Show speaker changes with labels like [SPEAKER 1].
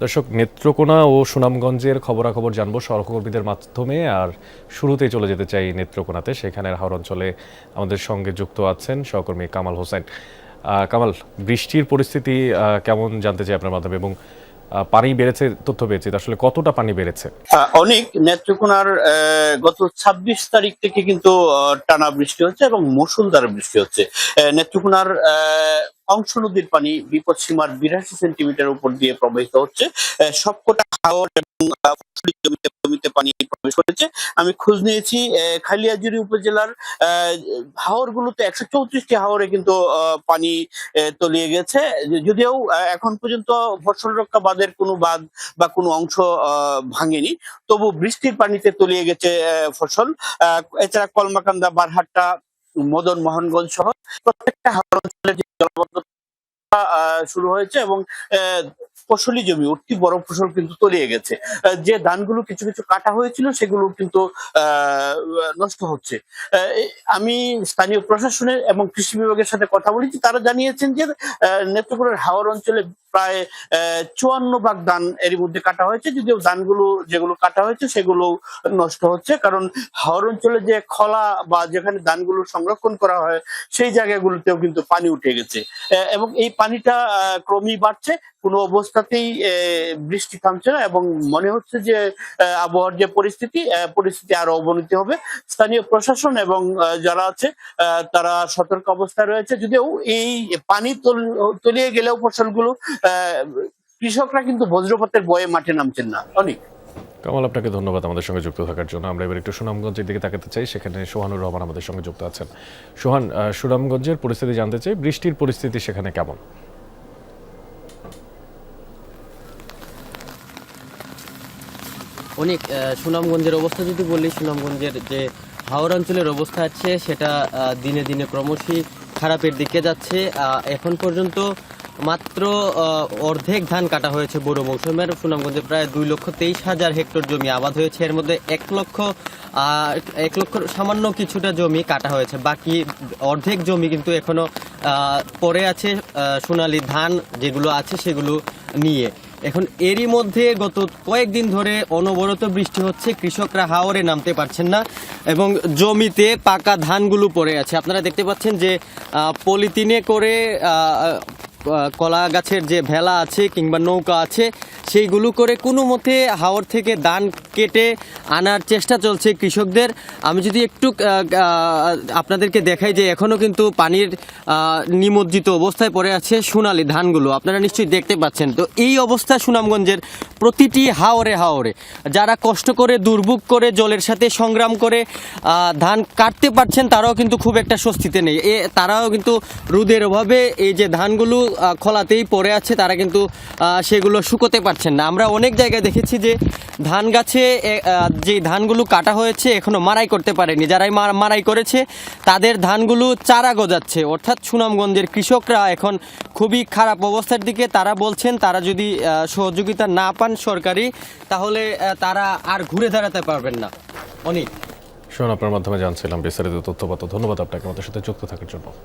[SPEAKER 1] দর্শক, নেত্রকোনা ও সুনামগঞ্জের খবরাখবর জানবো সহকর্মীদের মাধ্যমে। আর শুরুতেই চলে যেতে চাই নেত্রকোনাতে। সেখানের হাওর অঞ্চলে আমাদের সঙ্গে যুক্ত আছেন সহকর্মী কামাল হোসেন। কামাল, বৃষ্টির পরিস্থিতি কেমন জানতে চাই আপনার মাধ্যমে, এবং পানি বেড়েছে তথ্য পেয়েছি, আসলে কতটা পানি বেড়েছে?
[SPEAKER 2] অনেক। নেত্রকোনার গত ২৬ তারিখ থেকে কিন্তু টানা বৃষ্টি হচ্ছে এবং মুষলধারে বৃষ্টি হচ্ছে। নেত্রকোনার অংশ নদীর পানি বিপদসীমার ৮২ সেন্টিমিটার উপর দিয়ে প্রবাহিত হচ্ছে। সবকটা হাওর এবং ফসলি জমিতে পানি প্রবেশ করেছে। আমি খোঁজ নিয়েছি, খালিয়াজুড়ি উপজেলার হাওরগুলোতে ১৩৪টি হাওরে কিন্তু পানি তলিয়ে গেছে। যদিও এখন পর্যন্ত ফসল রক্ষা বাঁধের কোনো বাঁধ বা কোনো অংশ ভাঙেনি, তবু বৃষ্টির পানিতে তলিয়ে গেছে ফসল। এছাড়া কলমাকান্দা, বারহাট্টা, মদন মোহনগঞ্জ সহ প্রত্যেকটা হাওর অঞ্চলের যে জলাবদ্ধতা শুরু হয়েছে এবং ফসলি জমি অতি বড় ফসল কিন্তু তলিয়ে গেছে। যে ধানগুলো কিছু কিছু কাটা হয়েছিল সেগুলো কিন্তু নষ্ট হচ্ছে। আমি স্থানীয় প্রশাসনের এবং কৃষি বিভাগের সাথে কথা বলেছি, তারা জানিয়েছেন যে নেত্রকোনার হাওর অঞ্চলে প্রায় ৫৪ ভাগ ধান এরই মধ্যে কাটা হয়েছে। যদিও ধানগুলো যেগুলো কাটা হয়েছে সেগুলো নষ্ট হচ্ছে, কারণ হাওর অঞ্চলে যে খলা বা যেখানে ধানগুলো সংরক্ষণ করা হয় সেই জায়গাগুলোতেও কিন্তু পানি উঠে গেছে এবং এই পানিটা ক্রমেই বাড়ছে। কোনো অবস্থাতেই বৃষ্টি থামছে না এবং মনে হচ্ছে যে আবহাওয়ার যে পরিস্থিতি আরো অবনতি হবে। স্থানীয় প্রশাসন এবং যারা আছে তারা সতর্ক অবস্থায় রয়েছে। যদিও এই পানি তলিয়ে গেলেও ফসলগুলো কৃষকরা কিন্তু বজ্রপাতের ভয়ে মাঠে নামছেন না। অনেক।
[SPEAKER 1] কামাল, আপনাকে ধন্যবাদ আমাদের সঙ্গে যুক্ত থাকার জন্য। আমরা এবার একটু সুনামগঞ্জের দিকে তাকাতে চাই। সেখানে সোহানুর রহমান আমাদের সঙ্গে যুক্ত আছেন। সোহান, সুনামগঞ্জের পরিস্থিতি জানতে চাই, বৃষ্টির পরিস্থিতি সেখানে কেমন?
[SPEAKER 3] অনেক। সুনামগঞ্জের অবস্থা যদি বলি, সুনামগঞ্জের যে হাওর অঞ্চলের অবস্থা আছে সেটা দিনে দিনে ক্রমশই খারাপের দিকে যাচ্ছে। এখন পর্যন্ত মাত্র অর্ধেক ধান কাটা হয়েছে বড় মৌসুমের। সুনামগঞ্জে প্রায় ২,২৩,০০০ হেক্টর জমি আবাদ হয়েছে, এর মধ্যে ১ লক্ষ সামান্য কিছুটা জমি কাটা হয়েছে। বাকি অর্ধেক জমি কিন্তু এখনো পড়ে আছে সোনালী ধান যেগুলো আছে সেগুলো নিয়ে। এখন এরই মধ্যে গত কয়েকদিন ধরে অনবরত বৃষ্টি হচ্ছে, কৃষকরা হাওরে নামতে পারছেন না এবং জমিতে পাকা ধানগুলো পড়ে আছে। আপনারা দেখতে পাচ্ছেন যে পলিথিনে করে কলা গাছের যে ভেলা আছে কিংবা নৌকা আছে সেইগুলো করে কোনো মতে হাওর থেকে ধান কেটে আনার চেষ্টা চলছে কৃষকদের। আমি যদি একটু আপনাদেরকে দেখাই যে এখনও কিন্তু পানির নিমজ্জিত অবস্থায় পড়ে আছে সোনালী ধানগুলো, আপনারা নিশ্চয়ই দেখতে পাচ্ছেন। তো এই অবস্থা সুনামগঞ্জের প্রতিটি হাওরে হাওরে যারা কষ্ট করে দুর্ভোগ করে জলের সাথে সংগ্রাম করে ধান কাটতে পারছেন তারাও কিন্তু খুব একটা স্বস্তিতে নেই। তারাও কিন্তু রোদের অভাবে এই যে ধানগুলো খলাতেই পড়ে আছে, তারা কিন্তু সেগুলো শুকোতে পারছেন না। আমরা অনেক জায়গায় দেখেছি যে ধান গাছে যে ধানগুলো কাটা হয়েছে এখনো মাড়াই করতে পারেনি, যারাই মাড়াই করেছে তাদের ধানগুলো চারা গজাচ্ছে। অর্থাৎ সুনামগঞ্জের কৃষকরা এখন খুবই খারাপ অবস্থার দিকে। তারা বলছেন তারা যদি সহযোগিতা না পান সরকারি, তাহলে তারা আর ঘুরে দাঁড়াতে পারবেন না। অনেক।
[SPEAKER 1] সোহান, আপনার মাধ্যমে জানছিলাম বিস্তারিত তথ্যপাত্র। ধন্যবাদ আপনাকে আমাদের সাথে যুক্ত থাকার জন্য।